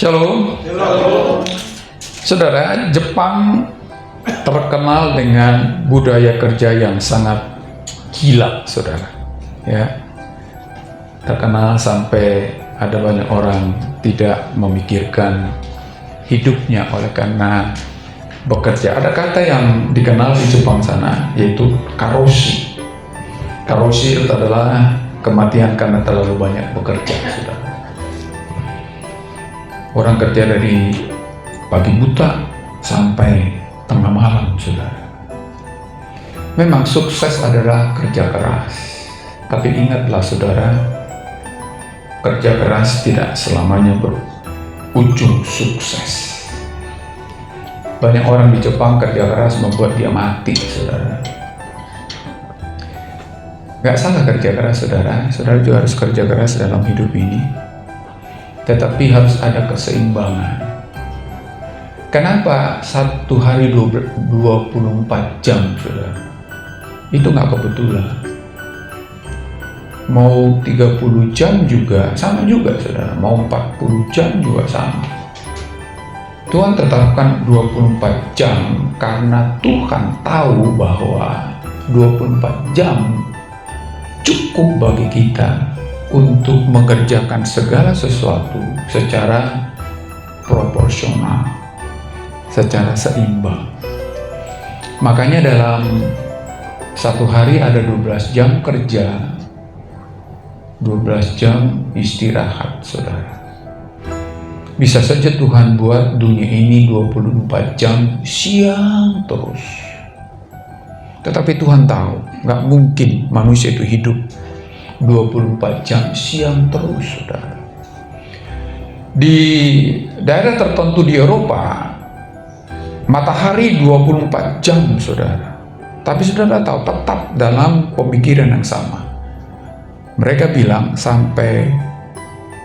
Shalom. Shalom. Saudara, Jepang terkenal dengan budaya kerja yang sangat gila, saudara. Ya, terkenal sampai ada banyak orang tidak memikirkan hidupnya oleh karena bekerja. Ada kata yang dikenal di Jepang sana, yaitu karoshi. Karoshi itu adalah kematian karena terlalu banyak bekerja, saudara. Orang kerja dari pagi buta sampai tengah malam, saudara. Memang sukses adalah kerja keras. Tapi ingatlah, saudara, kerja keras tidak selamanya berujung sukses. Banyak orang di Jepang kerja keras membuat dia mati, saudara. Gak salah kerja keras, saudara. Saudara juga harus kerja keras dalam hidup ini. Tetapi harus ada keseimbangan. Kenapa satu hari 24 jam, saudara? Itu nggak kebetulan. Mau 30 jam juga sama juga, saudara. Mau 40 jam juga sama. Tuhan tetapkan 24 jam karena Tuhan tahu bahwa 24 jam cukup bagi kita untuk mengerjakan segala sesuatu secara proporsional, secara seimbang. Makanya dalam satu hari ada 12 jam kerja, 12 jam istirahat, saudara. Bisa saja Tuhan buat dunia ini 24 jam siang terus. Tetapi Tuhan tahu, gak mungkin manusia itu hidup 24 jam siang terus, saudara. Di daerah tertentu di Eropa, matahari 24 jam, saudara. Tapi saudara tahu, tetap dalam pemikiran yang sama. Mereka bilang sampai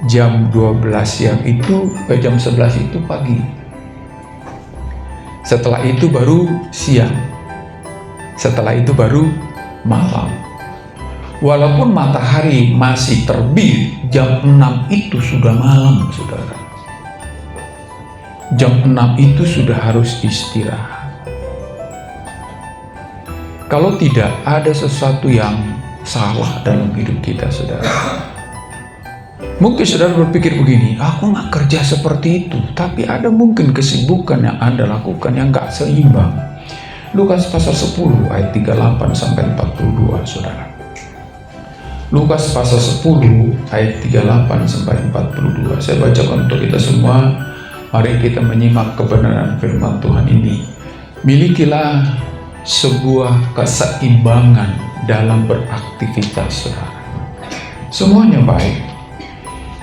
jam 12 siang itu, jam 11 itu pagi. Setelah itu baru siang. Setelah itu baru malam. Walaupun matahari masih terbit, jam 6 itu sudah malam, saudara. Jam 6 itu sudah harus istirahat. Kalau tidak, ada sesuatu yang salah dalam hidup kita, saudara. Mungkin saudara berpikir begini, aku nggak kerja seperti itu, tapi ada mungkin kesibukan yang Anda lakukan yang nggak seimbang. Lukas pasal 10 ayat 38 sampai 42, saudara. Lukas pasal 10 ayat 38 sampai 42. Saya bacakan untuk kita semua. Mari kita menyimak kebenaran firman Tuhan ini. Milikilah sebuah keseimbangan dalam beraktivitas, saudara. Semuanya baik,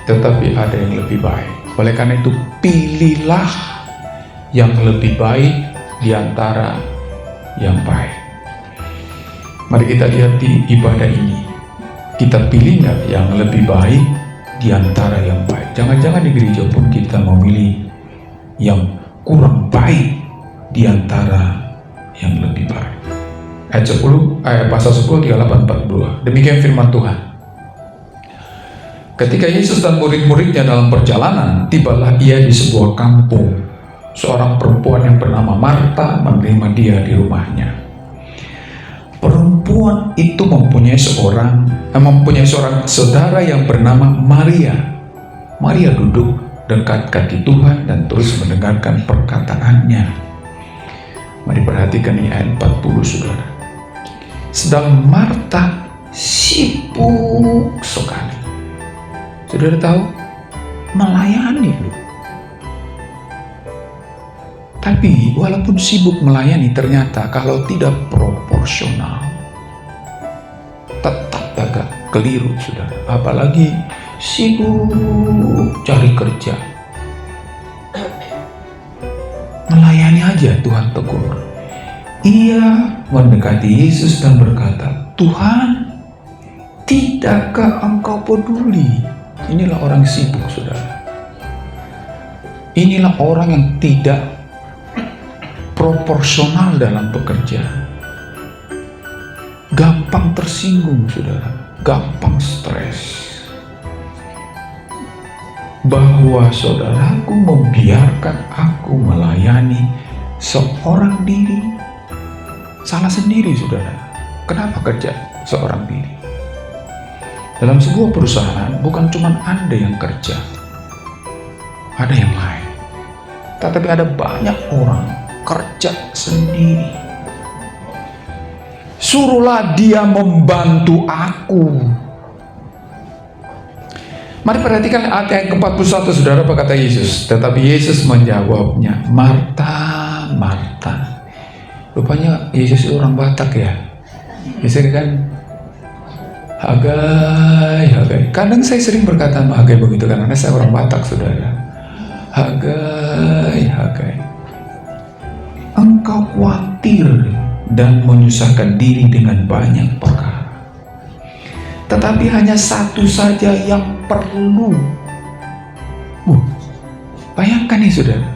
tetapi ada yang lebih baik. Oleh karena itu, pilihlah yang lebih baik di antara yang baik. Mari kita lihat di ibadah ini. Kita pilih nggak yang lebih baik di antara yang baik? Jangan-jangan di gereja pun kita memilih yang kurang baik di antara yang lebih baik. Pasal 10, 38, 42. Demikian firman Tuhan. Ketika Yesus dan murid-muridnya dalam perjalanan, tibalah ia di sebuah kampung. Seorang perempuan yang bernama Marta menerima dia di rumahnya. Perempuan itu mempunyai seorang saudara yang bernama Maria. Maria duduk dekat kaki Tuhan dan terus mendengarkan perkataannya. Mari perhatikan ini ayat 40, saudara. Sedang Marta sibuk sekali. Saudara tahu, melayani loh. Tapi walaupun sibuk melayani, ternyata kalau tidak proporsional, tetap agak keliru, saudara. Apalagi sibuk cari kerja. Melayani aja Tuhan tegur. Ia mendekati Yesus dan berkata, Tuhan, tidakkah engkau peduli? Inilah orang sibuk, saudara. Inilah orang yang tidak proporsional dalam bekerja. Gampang tersinggung, saudara. Gampang stres. bahwa saudaraku membiarkan aku melayani seorang diri, salah sendiri saudara. Kenapa kerja seorang diri? Dalam sebuah perusahaan bukan cuma Anda yang kerja, ada yang lain. Tetapi ada banyak orang kerja sendiri. Suruhlah dia membantu aku. Mari perhatikan ayat yang ke-41 saudara, apa kata Yesus? Tetapi Yesus menjawabnya, Marta, Marta. Rupanya Yesus itu orang Batak ya. Biasanya kan Hagai, Hagai. Kadang saya sering berkata sama Hagai begitu karena saya orang Batak saudara. Hagai, Hagai. Engkau khawatir dan menyusahkan diri dengan banyak perkara. Tetapi hanya satu saja yang perlu. Bayangkan nih saudara.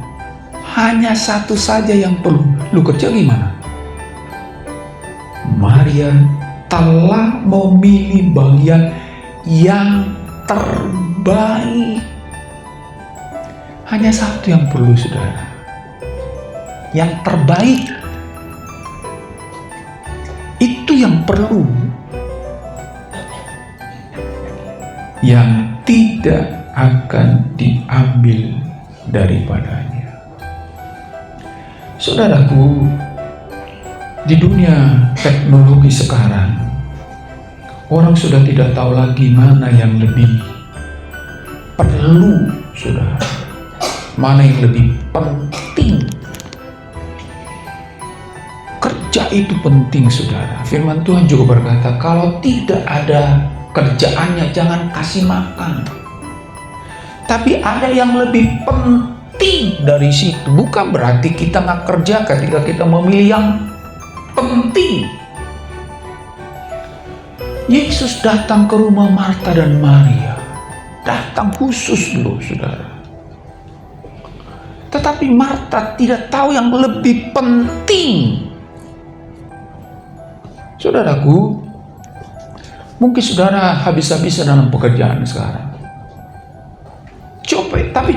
Hanya satu saja yang perlu. Lu kerja gimana? Maria telah memilih bagian yang terbaik. Hanya satu yang perlu saudara. Yang terbaik. Itu yang perlu. Yang tidak akan diambil daripadanya. Saudaraku, di dunia teknologi sekarang, orang sudah tidak tahu lagi mana yang lebih perlu, saudara. Mana yang lebih penting. Kerja itu penting, saudara. Firman Tuhan juga berkata, kalau tidak ada kerjaannya, jangan kasih makan. Tapi ada yang lebih penting dari situ. Bukan berarti kita nggak kerja ketika kita memilih yang penting. Yesus datang ke rumah Marta dan Maria. Datang khusus loh, saudara. Tetapi Marta tidak tahu yang lebih penting. Saudaraku, mungkin saudara habis-habisan dalam pekerjaan sekarang.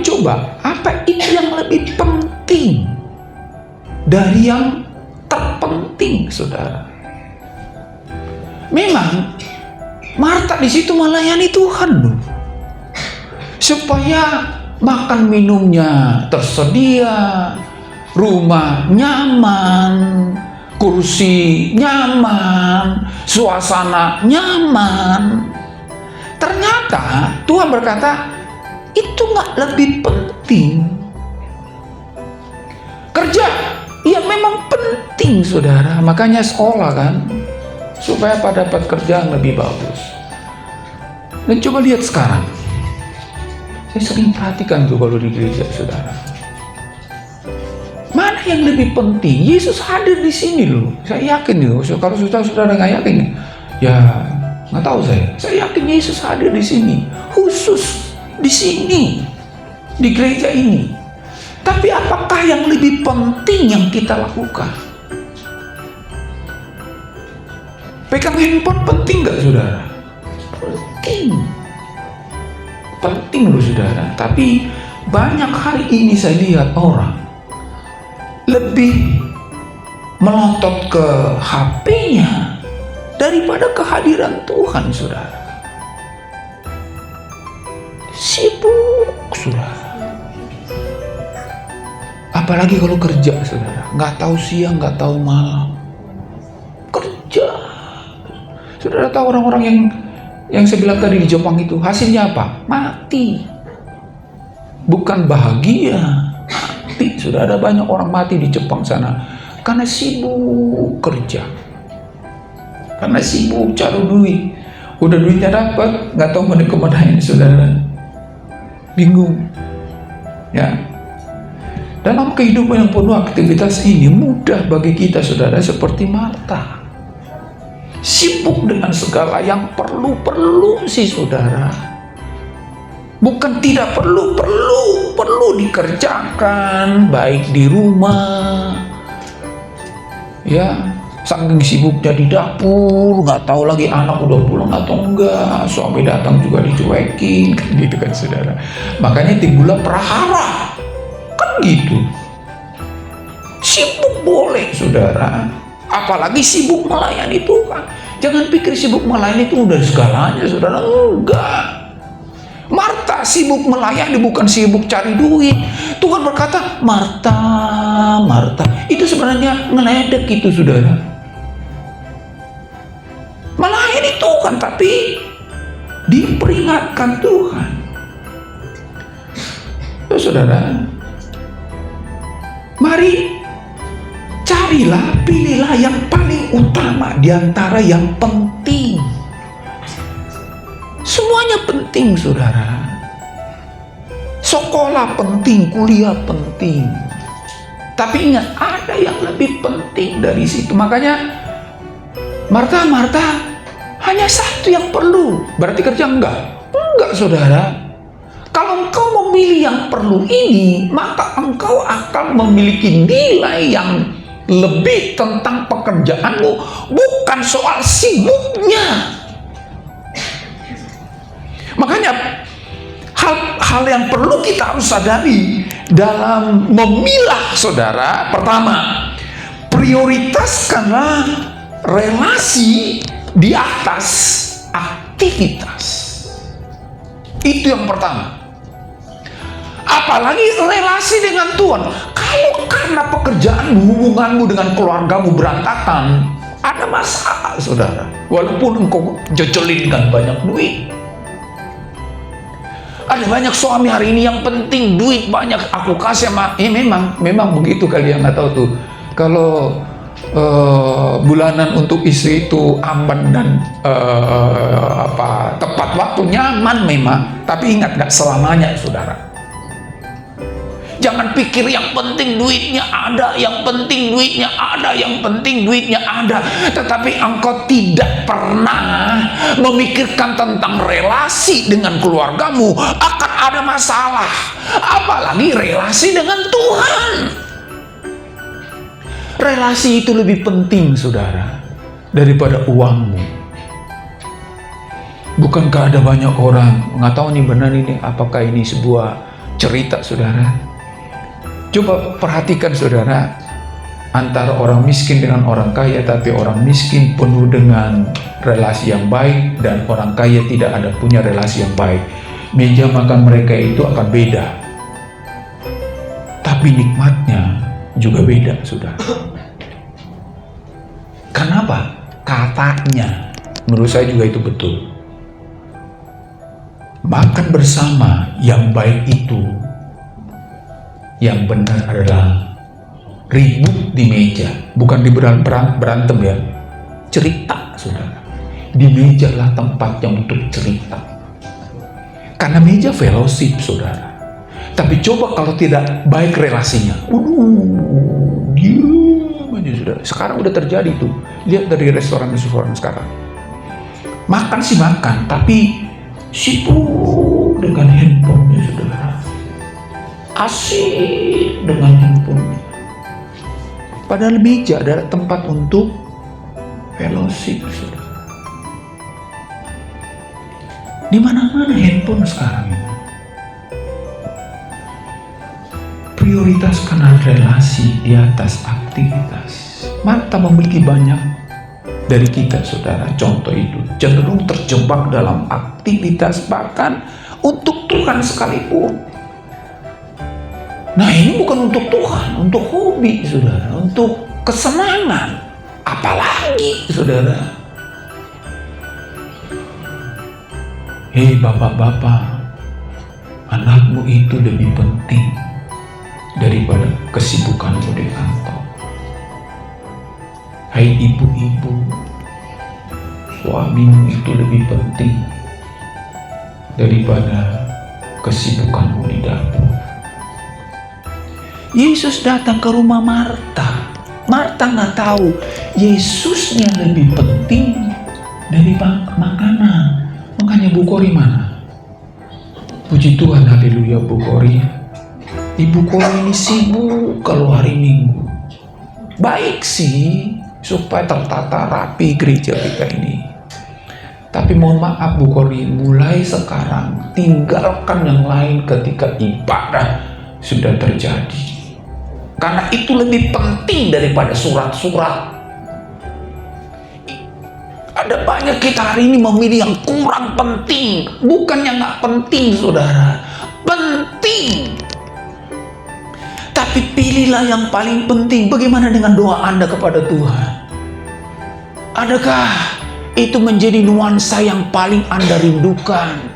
Coba, apa itu yang lebih penting dari yang terpenting, saudara? Memang Marta di situ melayani Tuhan loh, supaya makan minumnya tersedia, rumah nyaman, kursi nyaman, suasana nyaman. Ternyata Tuhan berkata, itu nggak lebih penting. Kerja, ya memang penting saudara. Makanya sekolah kan, supaya pada dapat kerjaan lebih bagus. Dan coba lihat sekarang. Saya sering perhatikan tuh kalau di gereja saudara. Mana yang lebih penting? Yesus hadir di sini loh. Saya yakin loh. Kalau saudara nggak yakin, ya nggak tahu saya. Saya yakin Yesus hadir di sini, khusus di sini, di gereja ini. Tapi apakah yang lebih penting yang kita lakukan? Pegang handphone penting nggak saudara? Penting. Penting loh saudara. Tapi banyak hari ini saya lihat orang lebih melotot ke HP-nya daripada kehadiran Tuhan, saudara. Sibuk, saudara. Apalagi kalau kerja, saudara. Nggak tahu siang, nggak tahu malam. Kerja. Saudara tahu orang-orang yang saya bilang tadi di Jepang itu, hasilnya apa? Mati. Bukan bahagia. Mati. Sudah ada banyak orang mati di Jepang sana karena sibuk kerja, karena sibuk cari duit. Udah duitnya dapat, nggak tahu mana kemanain, saudara. Bingung. Ya. Dalam kehidupan yang penuh aktivitas ini mudah bagi kita, saudara, seperti Marta. Sibuk dengan segala yang perlu sih, saudara. Bukan tidak perlu dikerjakan, baik di rumah, ya, Saking sibuknya di dapur, nggak tahu lagi anak udah pulang atau enggak, suami datang juga dicuekin, kan gitu kan saudara. Makanya timbullah prahara, kan gitu. Sibuk boleh saudara, apalagi sibuk melayani Tuhan. Jangan pikir sibuk melayani itu udah segalanya saudara, enggak. Marta sibuk melayani, bukan sibuk cari duit. Tuhan berkata, Marta, Marta, itu sebenarnya ngeledek itu saudara. Melayani Tuhan, tapi diperingatkan Tuhan. Saudara, mari carilah, pilihlah yang paling utama di antara yang penting. Semuanya penting, saudara. Sekolah penting, kuliah penting. Tapi ingat, ada yang lebih penting dari situ. Makanya, Marta, hanya satu yang perlu. Berarti kerja enggak? Enggak, saudara. Kalau engkau memilih yang perlu ini, maka engkau akan memiliki nilai yang lebih tentang pekerjaanmu, bukan soal sibuknya. Makanya hal yang perlu kita harus sadari dalam memilah saudara. Pertama, prioritaskanlah relasi di atas aktivitas. Itu yang pertama. Apalagi relasi dengan Tuhan. Kalau karena pekerjaanmu, hubunganmu dengan keluargamu berantakan, ada masalah saudara. Walaupun engkau jejelinkan banyak duit. Ada banyak suami hari ini yang penting duit banyak aku kasih sama, memang begitu kalian nggak tahu tuh. Kalau bulanan untuk istri itu aman dan tepat waktu, nyaman memang, tapi ingat nggak selamanya saudara. Jangan pikir yang penting duitnya ada, yang penting duitnya ada, yang penting duitnya ada. Tetapi engkau tidak pernah memikirkan tentang relasi dengan keluargamu, akan ada masalah. Apalagi relasi dengan Tuhan. Relasi itu lebih penting, saudara, daripada uangmu. Bukankah ada banyak orang, nggak tahu nih benar ini, apakah ini sebuah cerita, saudara? Coba perhatikan saudara, antara orang miskin dengan orang kaya, tapi orang miskin penuh dengan relasi yang baik dan orang kaya tidak ada punya relasi yang baik. Meja makan mereka itu akan beda, tapi nikmatnya juga beda saudara. Kenapa? Katanya, menurut saya juga itu betul. Makan bersama yang baik itu, yang benar adalah ribut di meja, bukan di berantem ya, cerita saudara. Di meja lah tempatnya untuk cerita, karena meja fellowship saudara. Tapi coba kalau tidak baik relasinya, diam aja saudara. Sekarang udah terjadi tuh, lihat dari restoran sekarang. Makan sih makan, tapi sibuk dengan handphonenya saudara. Asik dengan handphone. Padahal meja adalah tempat untuk fellowship, saudara. Di mana-mana handphone sekarang ini. Prioritaskan relasi di atas aktivitas. Marta memiliki banyak dari kita, saudara. Contoh itu cenderung terjebak dalam aktivitas, bahkan untuk Tuhan sekalipun. Nah, ini bukan untuk Tuhan, untuk hobi, saudara, untuk kesenangan. Apalagi, saudara. Hei bapak-bapak, anakmu itu lebih penting daripada kesibukanmu di kantor. Hai ibu-ibu, suamimu itu lebih penting daripada kesibukanmu di dapur. Yesus datang ke rumah Marta. Marta nggak tahu Yesusnya lebih penting dari makanan. Makanya Bu Kori mana? Puji Tuhan, haleluya Bu Kori. Ibu Kori ini sibuk kalau hari Minggu. Baik sih, supaya tertata rapi gereja kita ini. Tapi mohon maaf Bu Kori, mulai sekarang tinggalkan yang lain ketika ibadah sudah terjadi. Karena itu lebih penting daripada surat-surat. Ada banyak kita hari ini memilih yang kurang penting, bukan yang nggak penting, saudara. Penting. Tapi pilihlah yang paling penting. Bagaimana dengan doa Anda kepada Tuhan? Adakah itu menjadi nuansa yang paling Anda rindukan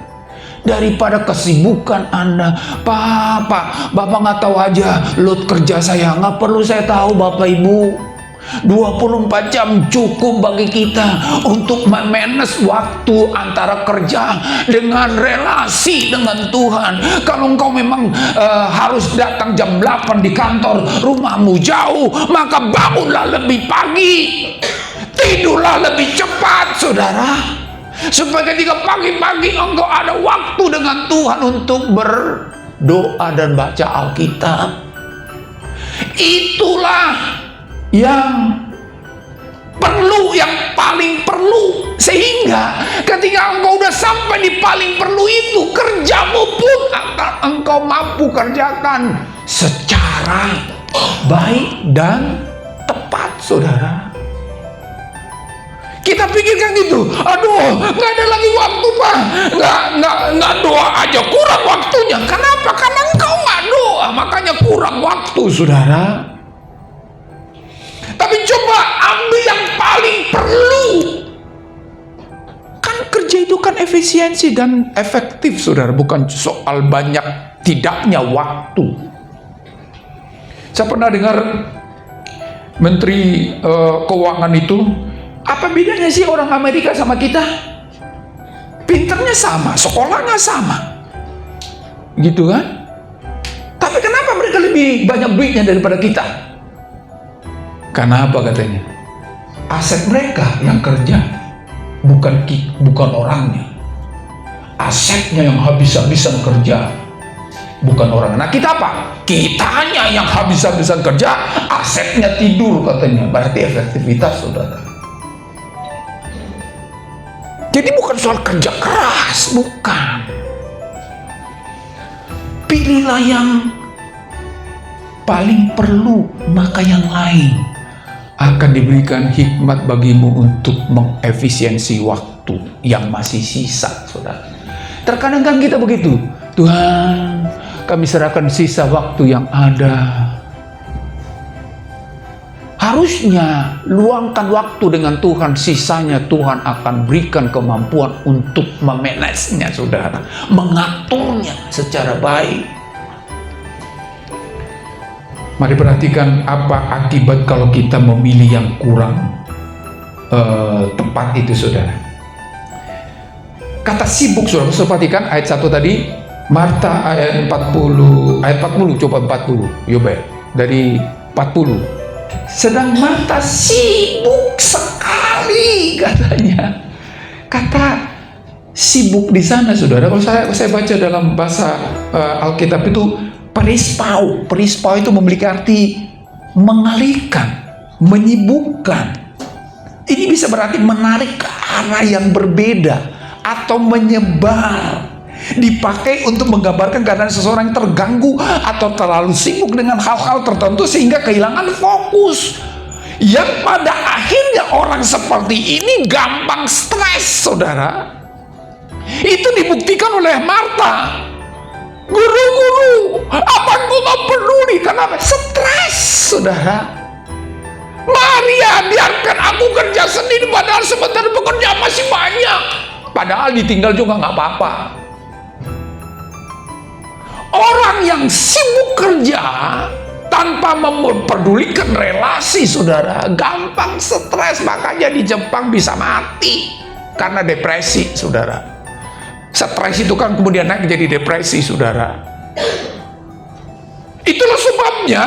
daripada kesibukan Anda? Bapak nggak tahu aja load kerja saya. Nggak perlu saya tahu, Bapak Ibu. 24 jam cukup bagi kita untuk memanage waktu antara kerja dengan relasi dengan Tuhan. Kalau engkau memang harus datang jam 8 di kantor, rumahmu jauh, maka bangunlah lebih pagi, tidurlah lebih cepat, saudara, supaya ketika pagi-pagi engkau ada waktu dengan Tuhan untuk berdoa dan baca Alkitab. Itulah yang perlu, yang paling perlu. Sehingga ketika engkau udah sampai di paling perlu itu, kerjamu pun akan engkau mampu kerjakan secara baik dan tepat, saudara. Kita pikirkan gitu, aduh, nggak ada lagi waktu, Pak. Nggak doa aja kurang waktunya. Kenapa? Karena engkau nggak doa, makanya kurang waktu, saudara. Tapi coba ambil yang paling perlu. Kan kerja itu kan efisiensi dan efektif, saudara. Bukan soal banyak tidaknya waktu. Saya pernah dengar Menteri Keuangan itu, apa bedanya sih orang Amerika sama kita? Pinternya sama, sekolahnya sama, gitu kan? Tapi kenapa mereka lebih banyak duitnya daripada kita? Karena apa katanya? Aset mereka yang kerja, bukan orangnya. Asetnya yang habis-habisan kerja, bukan orang. Nah kita apa? Kitanya yang habis-habisan kerja, asetnya tidur katanya. Berarti efektivitas, saudara. Jadi bukan soal kerja keras, bukan. Pilihlah yang paling perlu, maka yang lain akan diberikan hikmat bagimu untuk mengefisiensi waktu yang masih sisa, saudara. Terkadang kan kita begitu, Tuhan, kami serahkan sisa waktu yang ada. Harusnya luangkan waktu dengan Tuhan, sisanya Tuhan akan berikan kemampuan untuk memanagenya, saudara, mengaturnya secara baik. Mari perhatikan apa akibat kalau kita memilih yang kurang tepat itu, saudara. Kata sibuk, saudara, perhatikan ayat 1 tadi, Marta ayat 40, coba 40, Yobe, dari 40. Sedang Marta sibuk sekali, katanya. Kata sibuk di sana, saudara, kalau saya baca dalam bahasa Alkitab itu, perispau itu memiliki arti mengalihkan, menyibukkan. Ini bisa berarti menarik ke arah yang berbeda atau menyebar. Dipakai untuk menggambarkan keadaan seseorang yang terganggu atau terlalu sibuk dengan hal-hal tertentu sehingga kehilangan fokus. Yang pada akhirnya orang seperti ini gampang stres, saudara. Itu dibuktikan oleh Marta. Guru, apa engkau gak peduli? Kenapa? Stres, saudara. Maria, biarkan aku kerja sendiri, padahal sebentar bekerja masih banyak. Padahal ditinggal juga gak apa-apa. Orang yang sibuk kerja tanpa memperdulikan relasi, saudara, gampang stres. Makanya di Jepang bisa mati karena depresi, saudara. Stres itu kan kemudian naik jadi depresi, saudara. Itulah sebabnya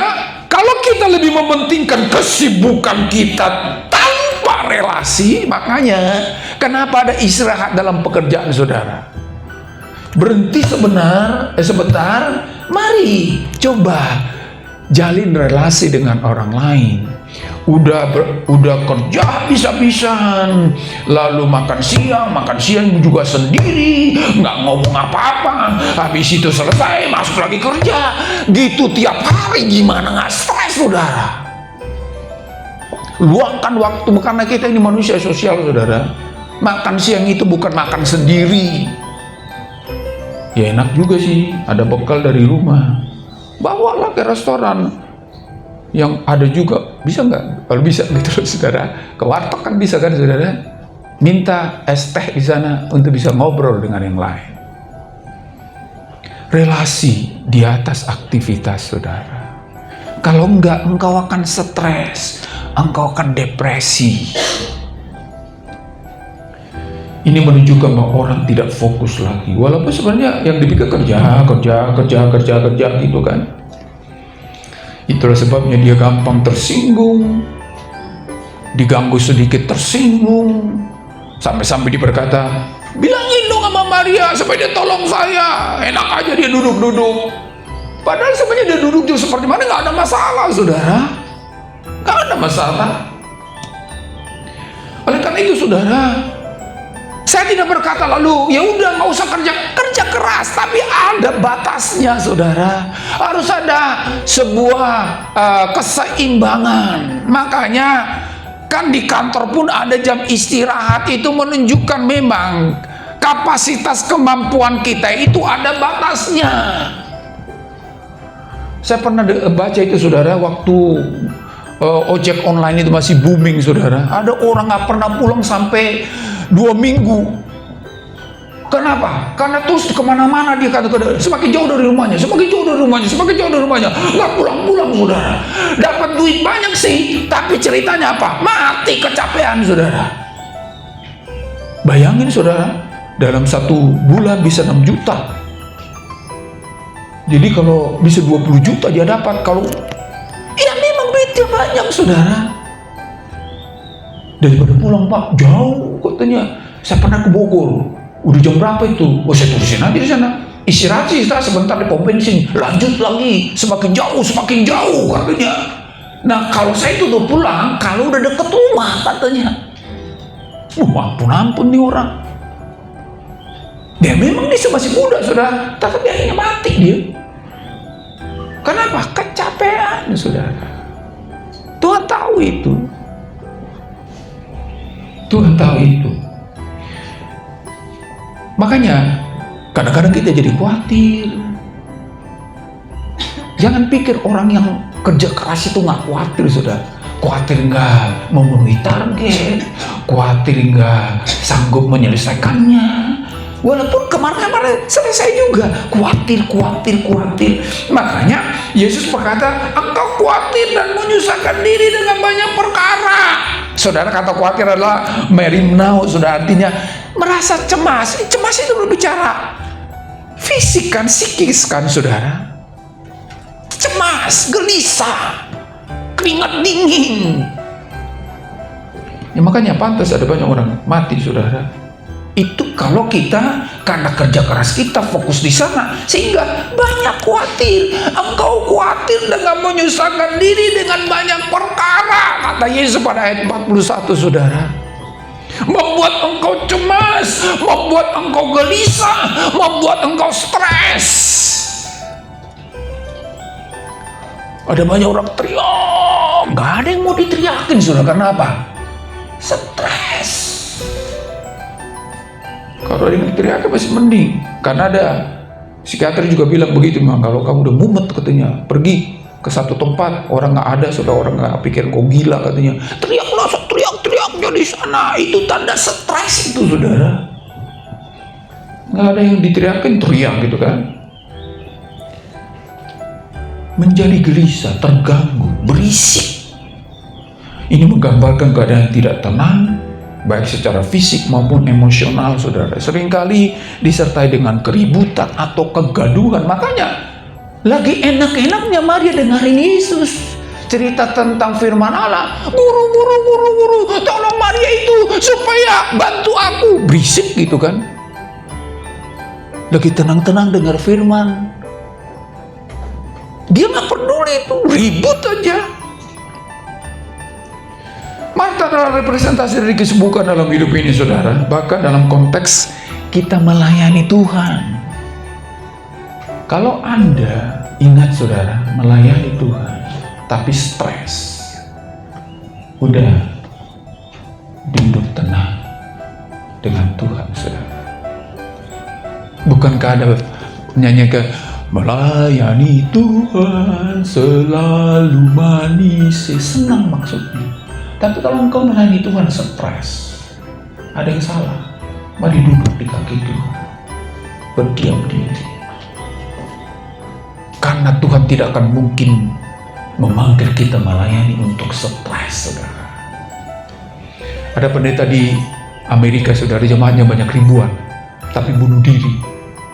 kalau kita lebih mementingkan kesibukan kita tanpa relasi, makanya kenapa ada istirahat dalam pekerjaan, saudara. Berhenti sebentar, mari coba jalin relasi dengan orang lain udah kerja habis-habisan, lalu makan siang juga sendiri, nggak ngomong apa-apa, habis itu selesai masuk lagi kerja, gitu tiap hari, gimana nggak stres, saudara? Luangkan waktu, karena kita ini manusia sosial, saudara. Makan siang itu bukan makan sendiri. Ya enak juga sih, ada bekal dari rumah, bawalah ke restoran yang ada juga, bisa nggak? Kalau bisa gitu, saudara, ke warteg kan bisa kan, saudara? Minta es teh di sana untuk bisa ngobrol dengan yang lain. Relasi di atas aktivitas, saudara. Kalau enggak, engkau akan stres, engkau akan depresi. Ini menunjukkan bahwa orang tidak fokus lagi, walaupun sebenarnya yang dipikir kerja gitu kan. Itulah sebabnya dia gampang tersinggung, diganggu sedikit tersinggung, sampai-sampai dia berkata, bilangin dong sama Maria supaya dia tolong saya. Enak aja dia duduk-duduk, padahal sebenarnya dia duduk juga seperti mana, nggak ada masalah, saudara, nggak ada masalah. Oleh karena itu, saudara, saya tidak berkata lalu ya udah nggak usah kerja keras, tapi ada batasnya, saudara. Harus ada sebuah keseimbangan. Makanya kan di kantor pun ada jam istirahat, itu menunjukkan memang kapasitas kemampuan kita itu ada batasnya. Saya pernah baca itu, saudara, waktu ojek online itu masih booming, saudara. Ada orang nggak pernah pulang sampai 2 minggu. Kenapa? Karena terus kemana-mana dia kata, semakin jauh dari rumahnya, nggak pulang-pulang, saudara. Dapat duit banyak sih, tapi ceritanya apa? Mati kecapean, saudara. Bayangin, saudara, dalam 1 bulan bisa 6 juta. Jadi kalau bisa 20 juta dia dapat, kalau ya memang duitnya banyak, saudara. Daripada pulang, Pak, jauh katanya. Saya pernah ke Bogor, udah jam berapa itu? Oh, saya tulisin aja di sana. Istirahat sebentar di pom bensin, lanjut lagi, semakin jauh katanya. Nah, kalau saya itu udah pulang, kalau udah deket rumah katanya. Ampun nih orang. Dia memang dia masih muda, saudara, tapi akhirnya mati dia. Kenapa? Kecapean, saudara. Tuhan tahu itu. Tuhan tahu itu. Makanya kadang-kadang kita jadi khawatir. Jangan pikir orang yang kerja keras itu nggak khawatir, saudara. Khawatir nggak memenuhi target, khawatir nggak sanggup menyelesaikannya. Walaupun kemarin-kemarin selesai juga, khawatir. Makanya Yesus berkata, engkau khawatir dan menyusahkan diri dengan banyak perkara. Saudara, kata khawatir adalah merimnau, saudara, artinya merasa cemas. Cemas itu berbicara fisik kan, psikis kan, saudara. Cemas, gelisah, keringat dingin. Ya, makanya pantas ada banyak orang mati, saudara. Itu kalau kita karena kerja keras kita fokus di sana, sehingga banyak khawatir. Engkau khawatir dengan menyusahkan diri dengan banyak perkara, kata Yesus pada ayat 41, saudara. Membuat engkau cemas, membuat engkau gelisah, membuat engkau stres. Ada banyak orang teriak, nggak ada yang mau diteriakin, saudara. Karena apa? Stres. Kalau ada yang teriak masih mending, karena ada psikiater juga bilang begitu, memang kalau kamu udah mumet katanya, pergi ke satu tempat, orang nggak ada, saudara, orang nggak pikir kau gila katanya, teriaklah, teriak di sana, itu tanda stres itu, saudara. Nggak ada yang diteriakin, teriak gitu kan. Menjadi gelisah, terganggu, berisik. Ini menggambarkan keadaan yang tidak tenang, baik secara fisik maupun emosional, saudara. Seringkali disertai dengan keributan atau kegaduhan. Makanya lagi enak-enaknya Maria dengerin Yesus cerita tentang firman Allah. Guru, tolong Maria itu supaya bantu aku. Berisik gitu kan. Lagi tenang-tenang dengar firman, dia nggak peduli itu, ribut aja. adalah representasi dari kesibukan dalam hidup ini, saudara. Bahkan dalam konteks kita melayani Tuhan. Kalau Anda ingat, saudara, melayani Tuhan, tapi stres, udah duduk tenang dengan Tuhan, saudara. Bukankah ada nyanyi ke melayani Tuhan selalu manis, senang maksudnya. Tapi kalau engkau melayani Tuhan stres, ada yang salah. Mari duduk di kaki Tuhan, berdiam diri. Karena Tuhan tidak akan mungkin memanggil kita melayani untuk stres, saudara. Ada pendeta di Amerika, saudara, jemaatnya banyak ribuan, tapi bunuh diri.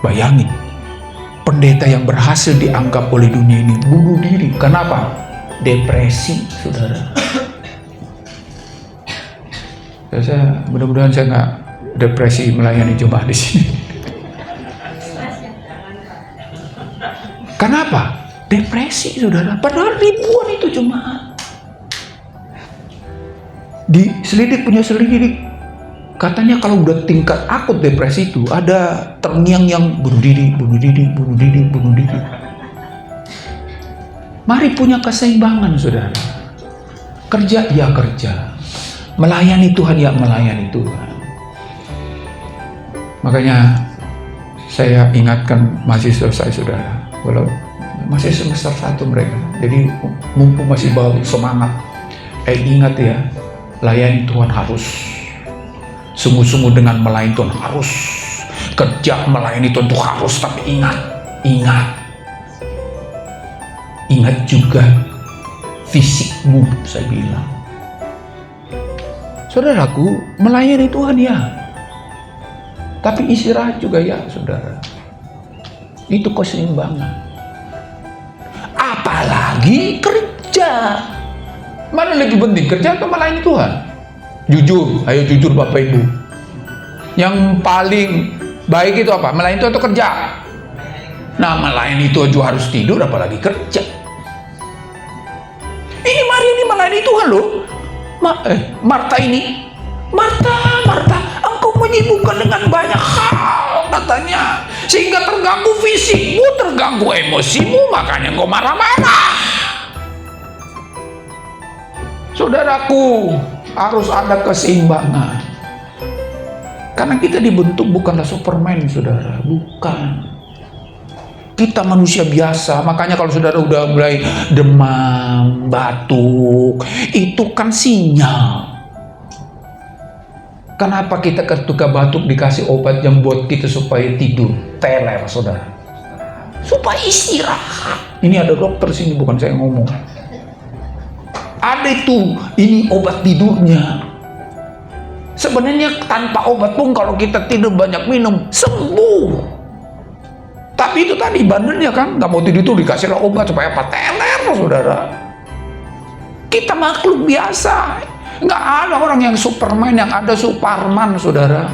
Bayangin, pendeta yang berhasil dianggap oleh dunia ini bunuh diri. Kenapa? Depresi, saudara. Saya mudah-mudahan saya nggak depresi melayani jemaat di sini. Kenapa? Depresi, saudara. Padahal ribuan itu jemaat. Diselidik punya selidik. Katanya kalau udah tingkat akut depresi itu ada terngiang yang bunuh diri. Mari punya keseimbangan, saudara. Kerja ya kerja, melayani Tuhan ya melayani Tuhan. Makanya saya ingatkan mahasiswa saya, saudara, walau masih semester 1 mereka, jadi mumpung masih baru semangat, ingat ya, layani Tuhan harus sungguh-sungguh. Dengan melayani Tuhan harus kerja, melayani Tuhan itu harus. Tapi ingat juga fisikmu, saya bilang. Saudaraku, melayani Tuhan ya, tapi istirahat juga ya, saudara. Itu keseimbangan. Apalagi kerja. Mana lebih penting, kerja atau melayani Tuhan? Jujur, ayo jujur Bapak Ibu. Yang paling baik itu apa? Melayani Tuhan atau kerja? Nah, melayani Tuhan juga harus tidur, apalagi kerja. Ini Maria ini melayani Tuhan loh. Marta, engkau menyibukkan dengan banyak hal, katanya, sehingga terganggu fisikmu, terganggu emosimu, makanya engkau marah-marah. Saudaraku, harus ada keseimbangan. Karena kita dibentuk bukanlah Superman, saudara, bukan. Kita manusia biasa. Makanya kalau saudara udah mulai demam, batuk, itu kan sinyal. Kenapa kita ketika batuk dikasih obat yang buat kita supaya tidur, teler, saudara, supaya istirahat. Ini ada dokter sini, bukan saya ngomong. Ada itu, ini obat tidurnya. Sebenarnya tanpa obat pun kalau kita tidur banyak minum, sembuh. Tapi itu tadi bandelnya kan, nggak mau tidur itu dikasih obat supaya apa? Teler, saudara. Kita makhluk biasa. Nggak ada orang yang Superman, yang ada Superman, saudara.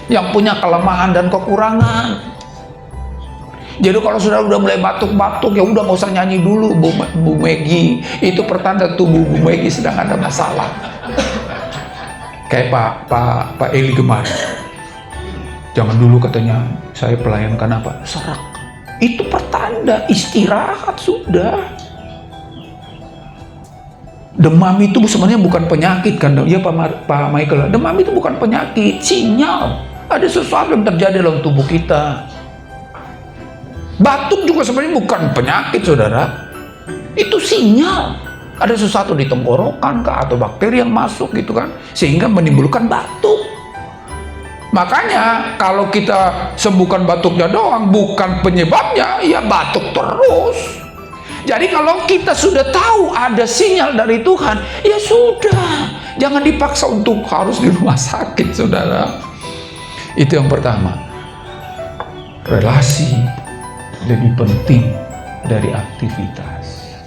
Yang punya kelemahan dan kekurangan. Jadi kalau sudah mulai batuk-batuk, ya udah nggak usah nyanyi dulu, Bu Megi. Itu pertanda tubuh Bu Megi sedang ada masalah. Kayak Pak Eli kemarin. Jangan dulu katanya, saya pelayan kenapa? Serak. Itu pertanda istirahat sudah. Demam itu sebenarnya bukan penyakit kan? Ya Pak Michael, demam itu bukan penyakit, sinyal. Ada sesuatu yang terjadi dalam tubuh kita. Batuk juga sebenarnya bukan penyakit, saudara. Itu sinyal. Ada sesuatu di tenggorokan kah, atau bakteri yang masuk gitu kan, sehingga menimbulkan batuk. Makanya kalau kita sembuhkan batuknya doang, bukan penyebabnya, ya batuk terus. Jadi kalau kita sudah tahu ada sinyal dari Tuhan, ya sudah, jangan dipaksa untuk harus di rumah sakit, saudara. Itu yang pertama. Relasi lebih penting dari aktivitas.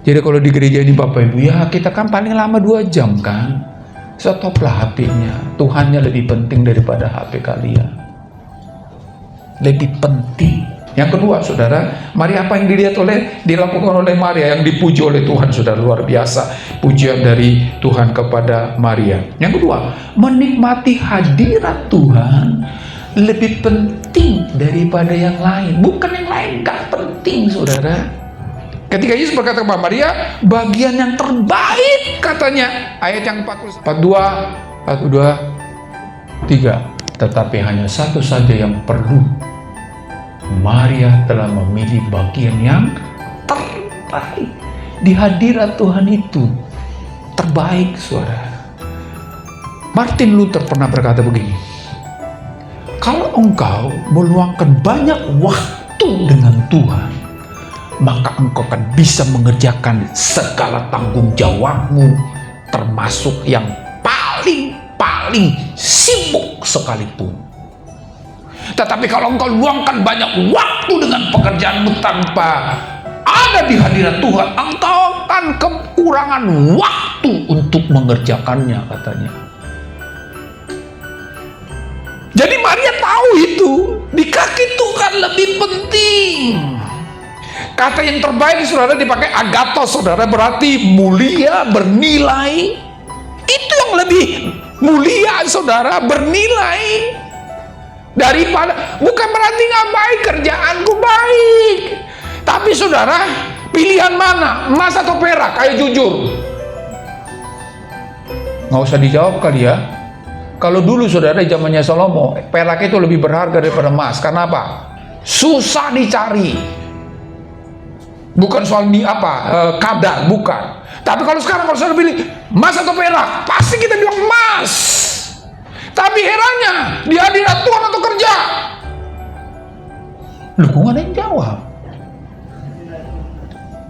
Jadi kalau di gereja ini Bapak Ibu, ya kita kan paling lama 2 jam kan. Stoplah HP-nya. Tuhannya lebih penting daripada HP kalian. Lebih penting. Yang kedua, saudara, Maria, apa yang dilakukan oleh Maria, yang dipuji oleh Tuhan, sudah luar biasa pujian dari Tuhan kepada Maria. Yang kedua, menikmati hadirat Tuhan lebih penting daripada yang lain. Bukan yang lain gak penting, saudara. Ketika Yesus berkata kepada Maria, bagian yang terbaik, katanya, ayat yang 42, 3, tetapi hanya satu saja yang perlu. Maria telah memilih bagian yang terbaik. Di hadirat Tuhan itu terbaik, saudara. Martin Luther pernah berkata begini, kalau engkau meluangkan banyak waktu dengan Tuhan, maka engkau akan bisa mengerjakan segala tanggung jawabmu, termasuk yang paling sibuk sekalipun. Tetapi kalau engkau luangkan banyak waktu dengan pekerjaanmu tanpa ada di hadirat Tuhan, engkau akan kekurangan waktu untuk mengerjakannya, katanya. Jadi Maria tahu itu, di kaki Tuhan lebih penting. Kata yang terbaik, saudara, dipakai agathos, saudara, berarti mulia, bernilai. Itu yang lebih mulia, saudara, bernilai. Daripada, bukan berarti nggak baik, kerjaanku baik, tapi saudara, pilihan mana, emas atau perak? Ayo jujur, nggak usah dijawab kali ya. Kalau dulu, saudara, zamannya Salomo, perak itu lebih berharga daripada emas. Karena apa? Susah dicari. Bukan soal kadar, bukan. Tapi kalau sekarang, kalau saudara pilih emas atau perak, pasti kita bilang emas. Tapi herannya, di hadirat Tuhan atau kerja? Lu kok nggak ada yang jawab?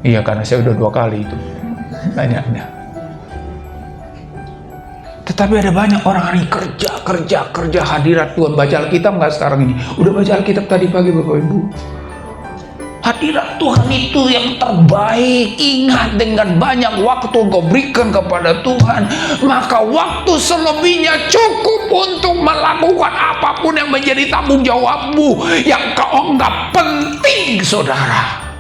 Iya, karena saya udah 2 kali itu nanya. Tetapi ada banyak orang hari kerja hadirat Tuhan. Baca Alkitab nggak sekarang ini? Udah baca Alkitab tadi pagi, Bapak Ibu? Hadirat Tuhan itu yang terbaik. Ingat, dengan banyak waktu kau berikan kepada Tuhan, maka waktu selebihnya cukup untuk melakukan apapun yang menjadi tanggung jawabmu yang kau anggap penting, saudara.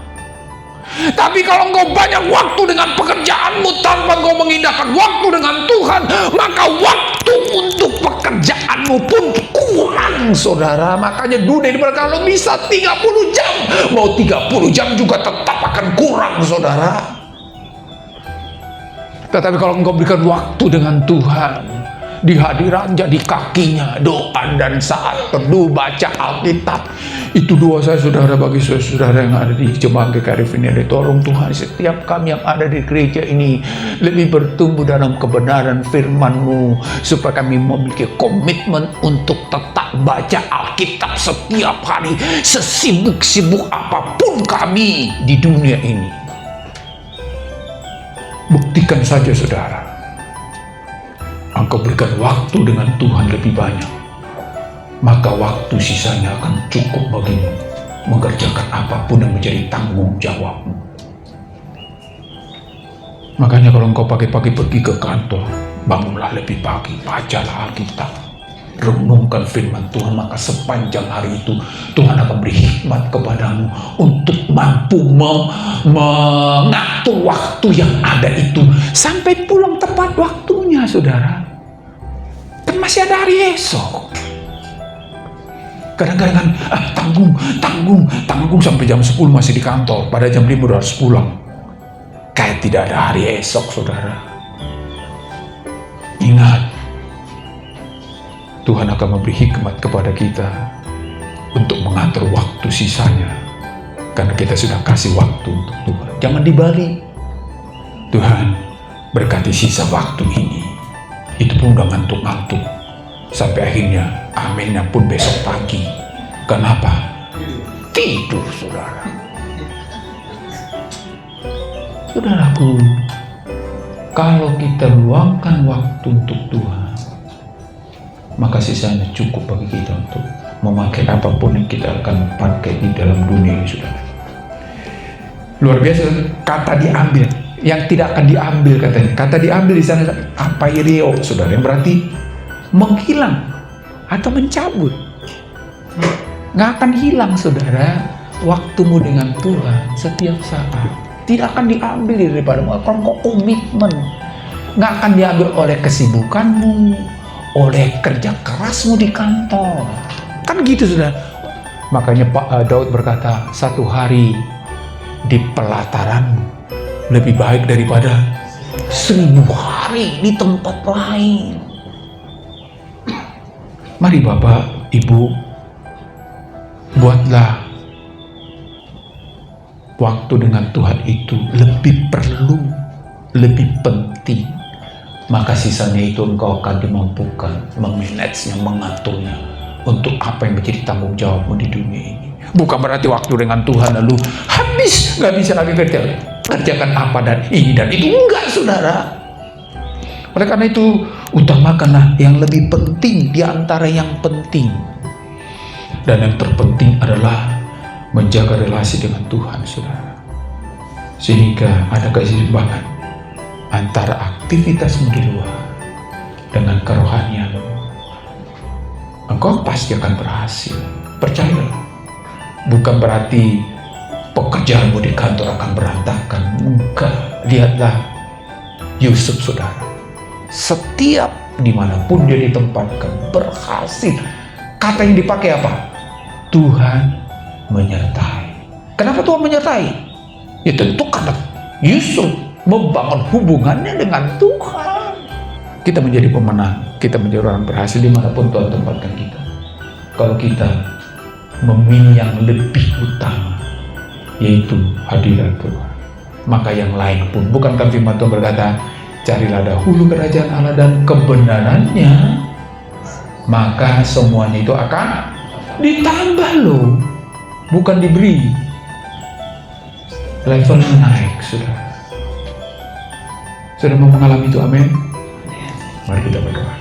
Tapi kalau engkau banyak waktu dengan pekerjaanmu tanpa engkau mengindahkan waktu dengan Tuhan, maka waktu untuk pekerjaanmu pun kurang, saudara. Makanya dunia ini kalau bisa 30 jam, mau 30 jam juga tetap akan kurang, saudara. Tetapi kalau engkau berikan waktu dengan Tuhan, di hadirat jadi kakinya, doa dan saat teduh, baca Alkitab. Itu doa saya, saudara, bagi saudara yang ada di Jemaat GKRI Vineyard. Tolong Tuhan, setiap kami yang ada di gereja ini lebih bertumbuh dalam kebenaran firman-Mu, supaya kami memiliki komitmen untuk tetap baca Alkitab setiap hari, sesibuk-sibuk apapun kami di dunia ini. Buktikan saja, saudara, engkau berikan waktu dengan Tuhan lebih banyak, maka waktu sisanya akan cukup bagimu mengerjakan apapun yang menjadi tanggung jawabmu. Makanya kalau engkau pagi-pagi pergi ke kantor, bangunlah lebih pagi, bacalah Alkitab, renungkan firman Tuhan, maka sepanjang hari itu Tuhan akan beri hikmat kepadamu untuk mampu mengatur waktu yang ada itu sampai pulang tepat waktunya, saudara. Kan masih ada hari esok. Kadang-kadang tanggung sampai jam 10 masih di kantor, pada jam 5 udah harus pulang. Kayak tidak ada hari esok, saudara. Ingat, Tuhan akan memberi hikmat kepada kita untuk mengatur waktu sisanya, karena kita sudah kasih waktu untuk Tuhan. Jangan dibalik. Tuhan, berkati sisa waktu ini. Itu pun udah ngantuk-ngantuk. Sampai akhirnya aminnya pun besok pagi. Kenapa? Tidur, saudara. Saudaraku, kalau kita luangkan waktu untuk Tuhan, maka sisanya cukup bagi kita untuk memakai apapun yang kita akan pakai di dalam dunia ini, saudara. Luar biasa, kata diambil. Yang tidak akan diambil, katanya. Kata diambil di sana apaireo, saudara, yang berarti menghilang atau mencabut. Nggak akan hilang, saudara. waktumu dengan Tuhan setiap saat tidak akan diambil daripadamu kalau kau komitmen. Nggak akan diambil oleh kesibukanmu, oleh kerja kerasmu di kantor. Kan gitu, saudara. Makanya Pak Daud berkata, 1 hari di pelataran lebih baik daripada 1000 hari di tempat lain. Mari Bapak, Ibu, buatlah waktu dengan Tuhan itu lebih perlu, lebih penting. Maka sisanya itu engkau akan dimampukan memanagenya, mengaturnya untuk apa yang menjadi tanggung jawabmu di dunia ini. Bukan berarti waktu dengan Tuhan lalu habis, nggak bisa lagi kerjakan apa dan ini dan itu. Enggak, saudara. Oleh karena itu, utamakanlah yang lebih penting di antara yang penting. Dan yang terpenting adalah menjaga relasi dengan Tuhan, saudara. Sehingga ada keseimbangan antara aktivitasmu di luar dengan kerohanianmu. Engkau pasti akan berhasil. Percayalah. Bukan berarti pekerjaanmu di kantor akan berantakan. Enggak. Lihatlah Yusuf, saudara. Setiap dimanapun dia ditempatkan berhasil. Kata yang dipakai apa? Tuhan menyertai. Kenapa Tuhan menyertai? Ya tentu karena Yusuf membangun hubungannya dengan Tuhan. Kita menjadi pemenang, kita menjadi orang berhasil dimanapun Tuhan tempatkan kita. Kalau kita memilih yang lebih utama, yaitu hadirat Tuhan, maka yang lain pun, bukankah firman Tuhan berkata, carilah dahulu kerajaan Allah dan kebenarannya, maka semuanya itu akan ditambah loh, bukan diberi. Levelnya naik, saudara. Sudah mau mengalami itu, amin. Mari kita berdoa.